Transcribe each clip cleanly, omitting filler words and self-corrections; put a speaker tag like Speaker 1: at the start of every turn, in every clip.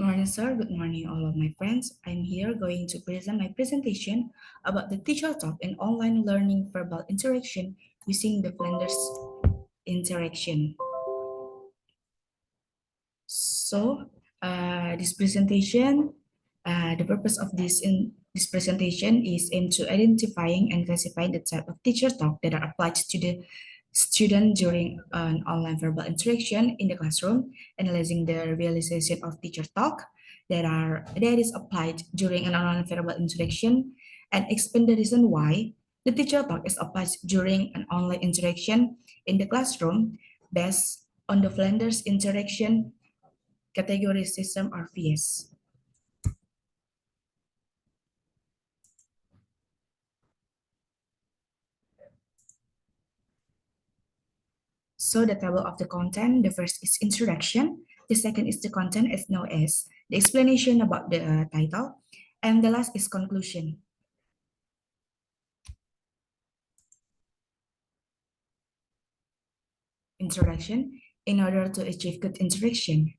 Speaker 1: morning, sir. Good morning, all of my friends. I'm here going to present my presentation about the teacher talk and online learning verbal interaction using the Flanders interaction. So, this presentation, the purpose of this presentation is aimed to identifying and classifying the type of teacher talk that are applied to the student during an online verbal interaction in the classroom, analyzing the realization of teacher talk that is applied during an online verbal interaction, and explain the reason why the teacher talk is applied during an online interaction in the classroom based on the Flanders interaction category system or VS. So the table of the content, the first is introduction, the second is the content as known as the explanation about the title, and the last is conclusion. Introduction, in order to achieve good interaction,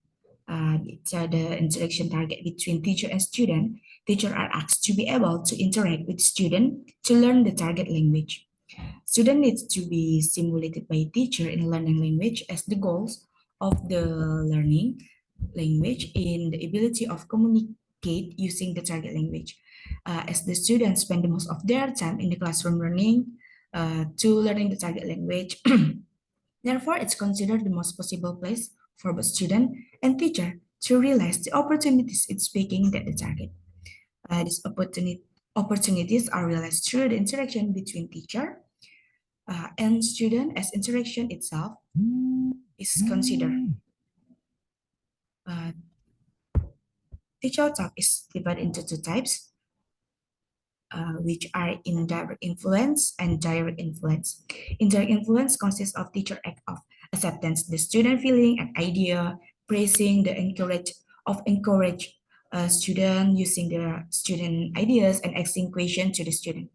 Speaker 1: the interaction target between teacher and student, teacher are asked to be able to interact with student to learn the target language. Student needs to be stimulated by teacher in learning language as the goals of the learning language in the ability of communicate using the target language. As the students spend the most of their time in the classroom learning to learning the target language, therefore it's considered the most possible place for both student and teacher to realize the opportunities in speaking that the target. These opportunities are realized through the interaction between teacher and student as interaction itself is considered. Uh, Teacher talk is divided into two types, which are indirect influence and direct influence. Indirect influence consists of teacher act of acceptance, the student feeling an idea, praising the encourage student using the student ideas and asking questions to the student.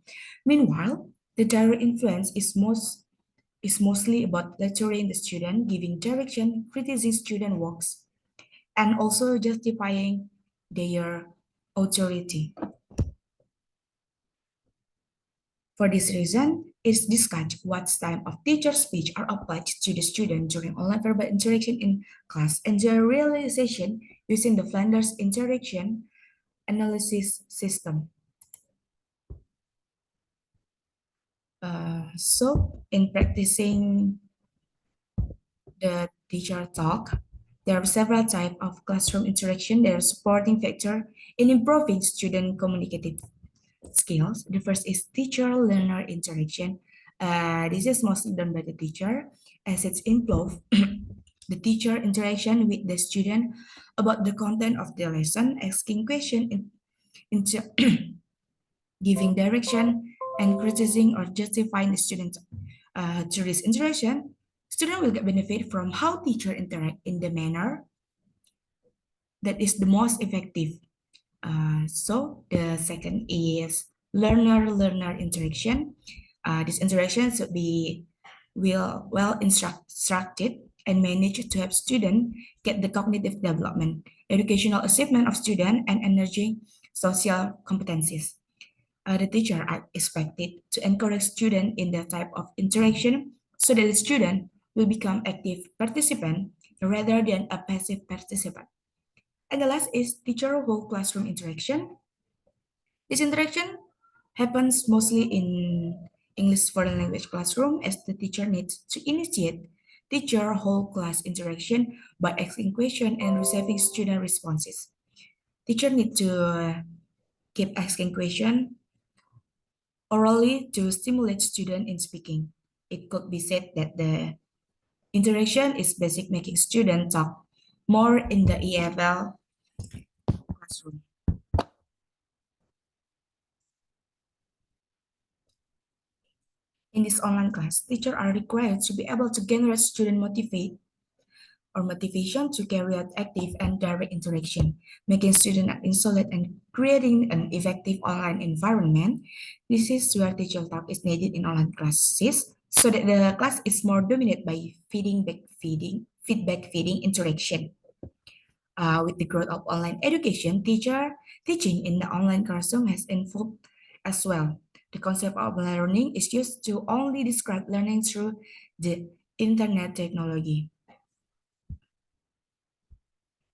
Speaker 1: Meanwhile, the direct influence is mostly about lecturing the student, giving direction, criticizing student works, and also justifying their authority. For this reason, it's discussed what style of teacher speech are applied to the student during online verbal interaction in class and their realization using the Flanders interaction analysis system. In practicing the teacher talk, there are several types of classroom interaction that are supporting factor in improving student communicative skills. The first is teacher-learner interaction. This is mostly done by the teacher as it's improve the teacher interaction with the student about the content of the lesson, asking question, giving direction, and criticizing or justifying the student. Through this interaction, student will get benefit from how teacher interact in the manner that is the most effective. So the second is learner-learner interaction. This interaction should be well instructed and managed to help students get the cognitive development, educational achievement of students, and energy social competencies. The teacher are expected to encourage students in the type of interaction so that the student will become active participant rather than a passive participant. And the last is teacher-whole classroom interaction. This interaction happens mostly in English foreign language classroom as the teacher needs to initiate teacher whole class interaction by asking questions and receiving student responses. Teacher need to keep asking questions orally to stimulate student in speaking. It could be said that the interaction is basic making student talk more in the EFL classroom. In this online class, teachers are required to be able to generate student motivation to carry out active and direct interaction, making students insolent and creating an effective online environment. This is where teacher talk is needed in online classes, so that the class is more dominated by feedback feeding interaction. With the growth of online education, teaching in the online classroom has evolved as well. The concept of learning is used to only describe learning through the internet technology.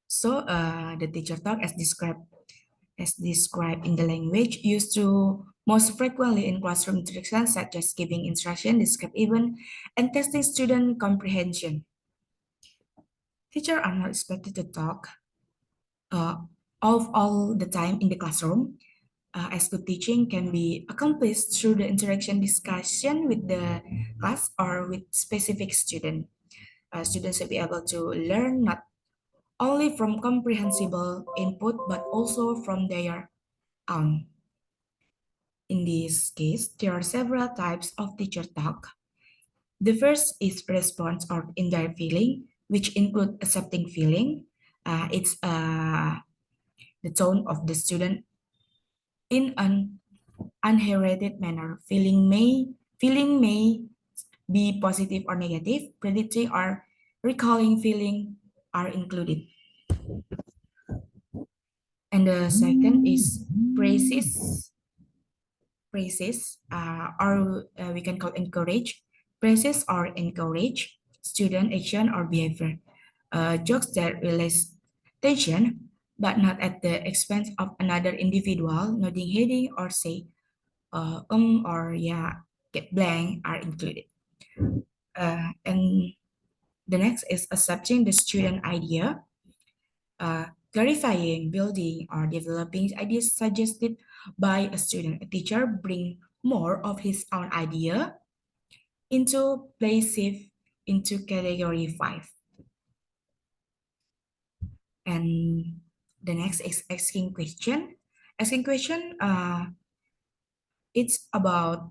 Speaker 1: So the teacher talk as described in the language used to most frequently in classroom interactions such as giving instruction, describe event, and testing student comprehension. Teachers are not expected to talk uh, of all the time in the classroom, as good teaching can be accomplished through the interaction discussion with the class or with specific student. Students should be able to learn not only from comprehensible input but also from their own. In this case, there are several types of teacher talk. The first is response or indirect feeling, which include accepting feeling. It's the tone of the student in an unheralded manner. Feeling may be positive or negative. Predicting or recalling feeling are included. And the second is praises. Or we can call encourage. Praises or encourage student action or behavior. Jokes that release tension, but not at the expense of another individual. Nodding, heading, or say or yeah, get blank are included. And the next is accepting the student idea, clarifying, building, or developing ideas suggested by a student. A teacher bring more of his own idea into place safe into category 5. And the next is asking question. Asking question, it's about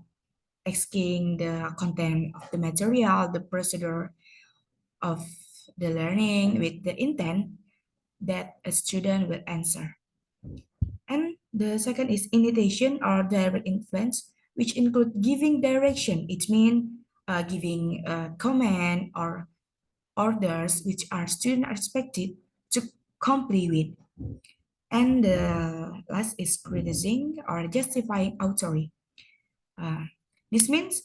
Speaker 1: asking the content of the material, the procedure of the learning with the intent that a student will answer. And the second is initiation or direct influence, which include giving direction. It means giving a command or orders which are student are expected to comply with. And the last is criticizing or justifying authority. Uh, this means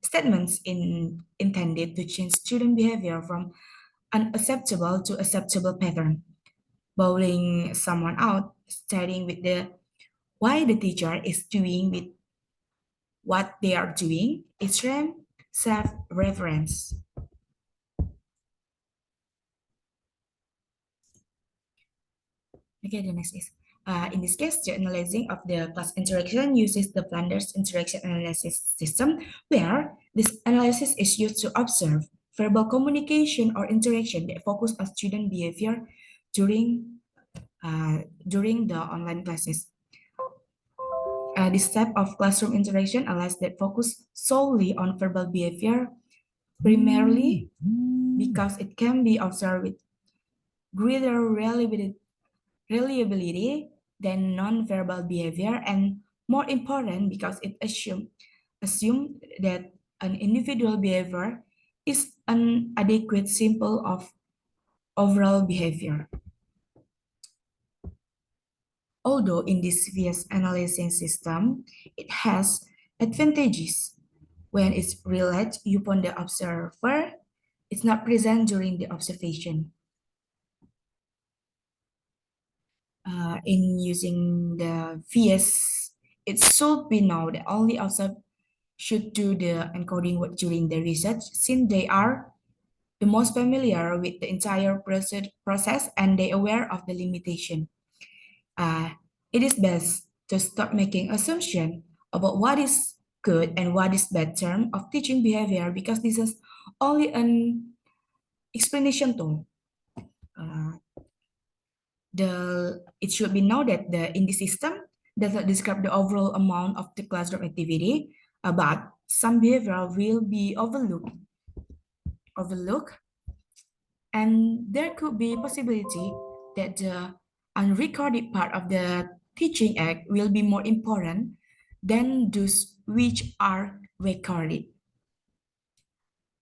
Speaker 1: statements intended to change student behavior from unacceptable to acceptable pattern. Bowling someone out, starting with the why the teacher is doing with what they are doing, extreme self-reference. Okay, the next is in this case, the analyzing of the class interaction uses the Flanders interaction analysis system, where this analysis is used to observe verbal communication or interaction that focus on student behavior during during the online classes. This type of classroom interaction allows that focus solely on verbal behavior, primarily because it can be observed with greater reliability than non-verbal behavior, and more important because it assume that an individual behavior is an adequate sample of overall behavior. Although in this VS analyzing system, it has advantages. When it's relied upon the observer, it's not present during the observation. In using the VS, it should be known that only observer should do the encoding work during the research, since they are the most familiar with the entire process and they aware of the limitation. Uh, it is best to stop making assumption about what is good and what is bad term of teaching behavior, because this is only an explanation tool. Uh, it should be noted that in the system does not describe the overall amount of the classroom activity, but some behavior will be overlooked, and there could be possibility that the unrecorded part of the teaching act will be more important than those which are recorded.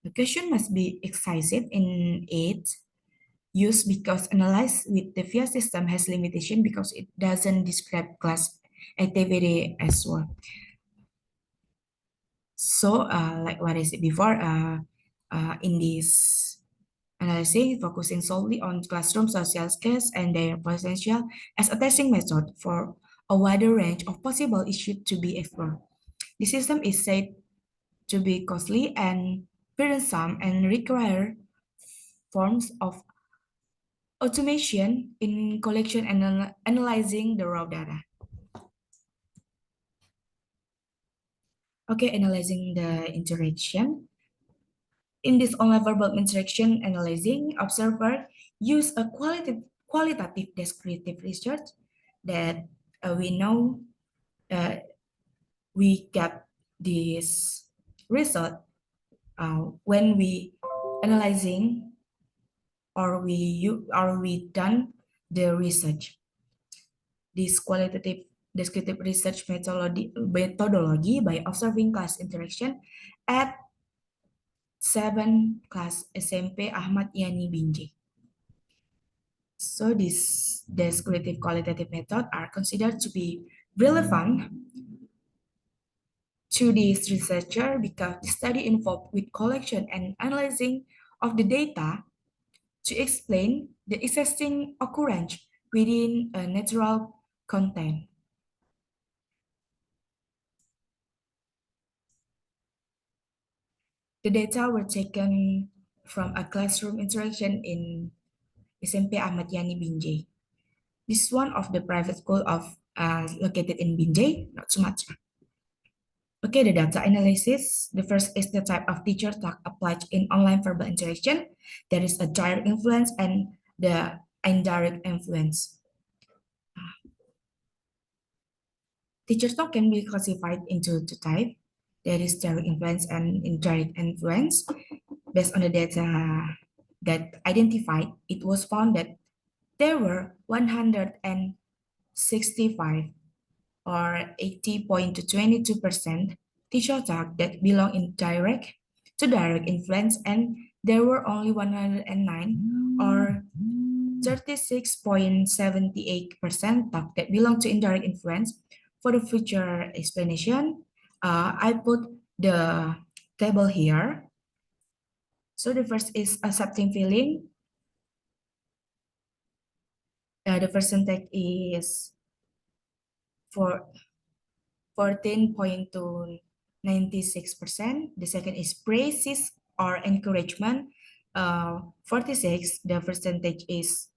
Speaker 1: The question must be excised in it. used because analyze with the VIA system has limitation because it doesn't describe class activity as well. So, like what I said before, in this analysis, focusing solely on classroom social skills and their potential as a testing method for a wider range of possible issues to be explored. The system is said to be costly and burdensome and require forms of automation in collection and analyzing the raw data. Okay, analyzing the interaction. In this online verbal interaction analyzing, observer use a qualitative descriptive research that we know uh, we get this result when we analyzing or we done the research. This qualitative descriptive research methodology by observing class interaction at 7 class SMP Ahmad Yani Binjai. So this descriptive qualitative method are considered to be relevant to this researcher because the study involved with collection and analyzing of the data to explain the existing occurrence within a natural content. The data were taken from a classroom interaction in SMP Ahmad Yani Binjai. This is one of the private school of located in Binjai, not Sumatra. Okay, the data analysis. The first is the type of teacher talk applied in online verbal interaction. There is a direct influence and the indirect influence. Teacher talk can be classified into two types. There is direct influence and indirect influence. Based on the data that identified, it was found that there were 165 or 80.22% teacher talk that belong in direct to direct influence, and there were only 109 or 36.78% talk that belong to indirect influence. For the future explanation, I put the table here. So the first is accepting feeling. The percentage is for 14.296%. The second is praises or encouragement. 46, the percentage is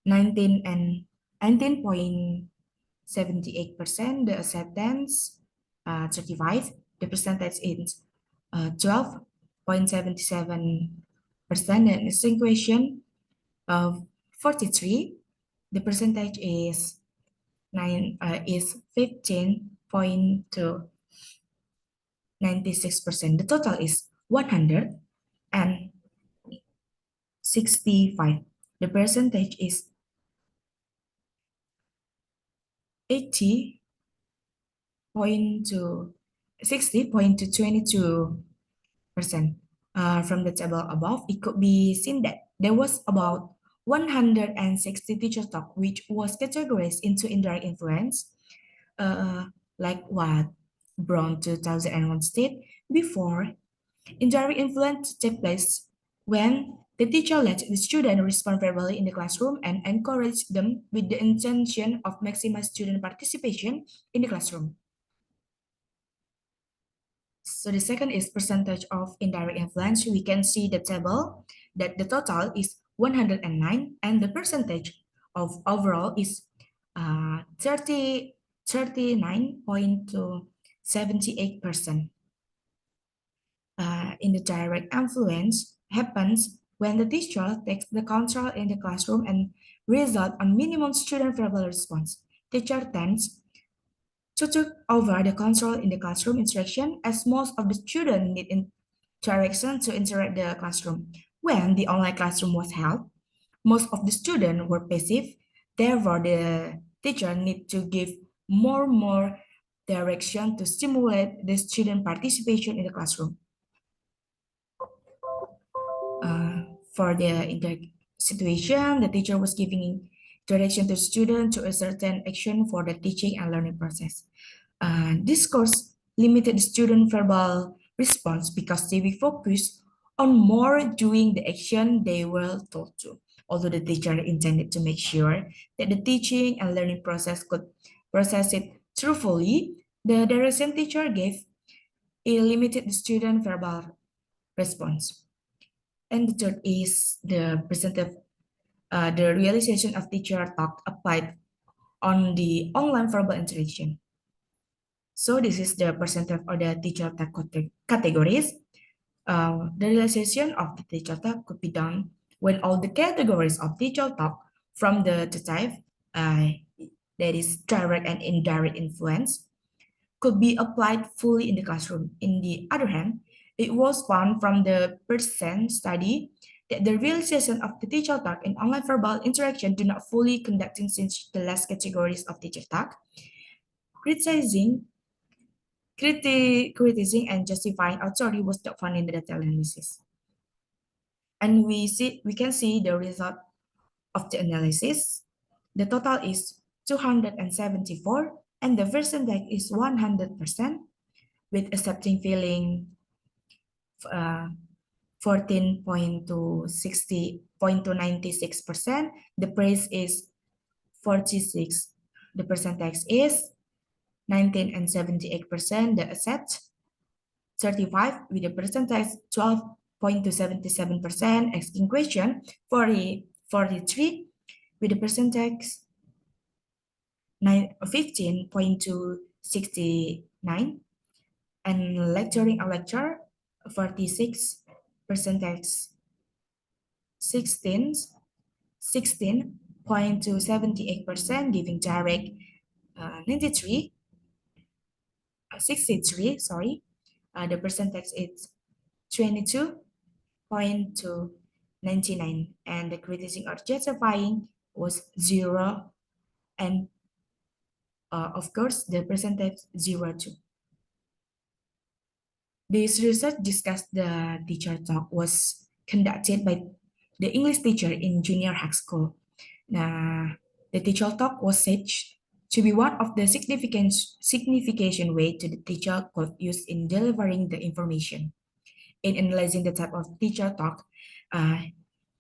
Speaker 1: 19 and 19.78%. The acceptance, 35, the percentage is 12.77%. And extinction of 43, the percentage is 15.96%. The total is 165. The percentage is 80.2 60.22%. From the table above, it could be seen that there was about 160 teacher talk which was categorized into indirect influence, like what Brown 2001 state before. Indirect influence take place when the teacher lets the student respond verbally in the classroom and encourage them with the intention of maximize student participation in the classroom. So the second is percentage of indirect influence. We can see the table that the total is 109 and the percentage of overall is 39.78%. In the direct influence happens when the teacher takes the control in the classroom and result on minimum student verbal response. Teacher tends to take over the control in the classroom instruction as most of the students need interaction to interact the classroom. When the online classroom was held, most of the students were passive. Therefore, the teacher need to give more direction to stimulate the student participation in the classroom. For the situation, the teacher was giving direction to student to a certain action for the teaching and learning process. This course limited the student verbal response because they were focused on more doing the action they were told to. Although the teacher intended to make sure that the teaching and learning process could process it truthfully, the direction teacher gave it limited the student verbal response. And the third is the realization of teacher talk applied on the online verbal interaction. So this is the percentage of the teacher talk categories. The realization of the teacher talk could be done when all the categories of teacher talk from the type uh, that is direct and indirect influence could be applied fully in the classroom. In the other hand, it was found from the percent study that the realization of the teacher talk in online verbal interaction do not fully conducting since the last categories of teacher talk. Criticizing, criticizing and justifying authority was not found in the data analysis. And we can see the result of the analysis. The total is 274 and the percentage is 100% with accepting feeling 14.296%. The praise is 46. The percentage is 19 and 78%. The accept 35 with the percentage 12.277%. Asking question 43 with the percentage 15.269, and lecturing a lecture 46 percentage 16 16.278%, giving direct 93 63, sorry. The percentage is 22.299, and the criticizing or justifying was 0, and of course the percentage 0.2. This research discussed the teacher talk was conducted by the English teacher in junior high school. Now, the teacher talk was said to be one of the significant way to the teacher could use in delivering the information. In analyzing the type of teacher talk,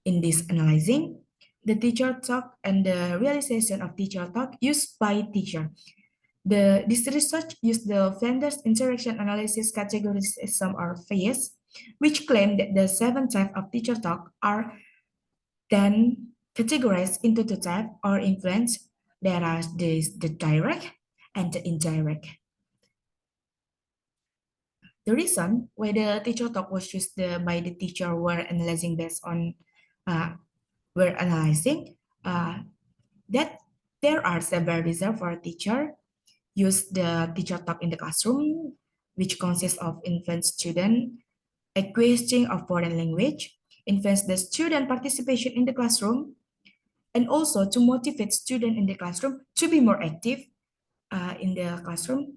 Speaker 1: in this analyzing, the teacher talk and the realization of teacher talk used by teacher. This research used the vendors interaction analysis categories as some are phase, which claim that the 7 types of teacher talk are then categorized into the type or influence. There are the direct and the indirect. The reason why the teacher talk was used by the teacher were analyzing based on were analyzing that there are several reasons for a teacher use the teacher talk in the classroom, which consists of influence student acquiring of foreign language, influence the student participation in the classroom, and also to motivate student in the classroom to be more active in the classroom,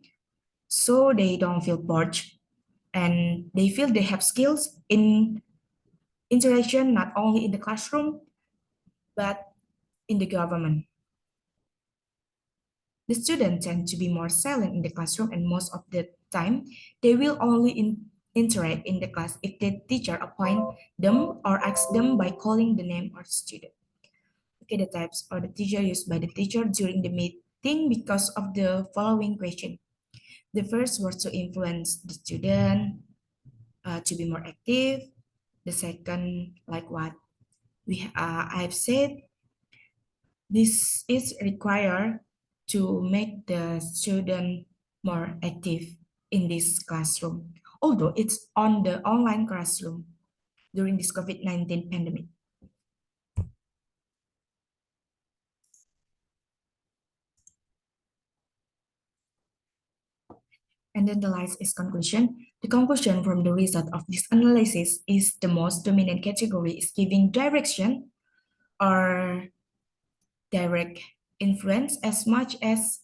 Speaker 1: so they don't feel bored and they feel they have skills in interaction not only in the classroom but in the government. The students tend to be more silent in the classroom, and most of the time, they will only interact in the class if the teacher appoint them or asks them by calling the name of the student. Okay, the types or the teacher used by the teacher during the meeting because of the following question. The first was to influence the student to be more active. The second, like what I've said, this is required to make the student more active in this classroom, although it's on the online classroom during this COVID-19 pandemic. And then the last is conclusion. The conclusion from the result of this analysis is the most dominant category is giving direction or direct influence as much as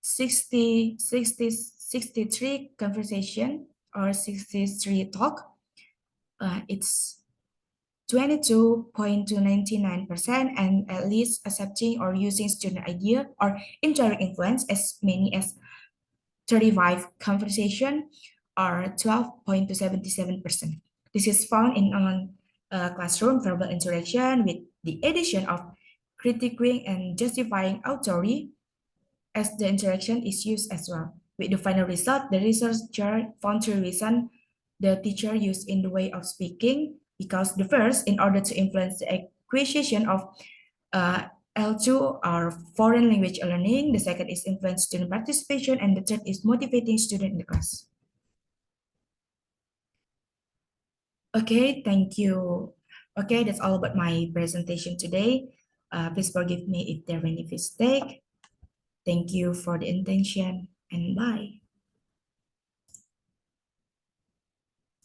Speaker 1: 63 conversation or 63 talk, it's 22.299% and at least accepting or using student idea or indirect influence as many as 35 conversation or 12.277%. This is found in online classroom verbal interaction with the addition of critiquing and justifying authority as the interaction is used as well. With the final result, the researcher found three reasons the teacher used in the way of speaking, because the first, in order to influence the acquisition of uh, L2 are foreign language learning, the second is influence student participation, and the third is motivating student in the class. Okay, thank you. Okay, that's all about my presentation today. Please forgive me if there are any mistake. Thank you for the attention and bye.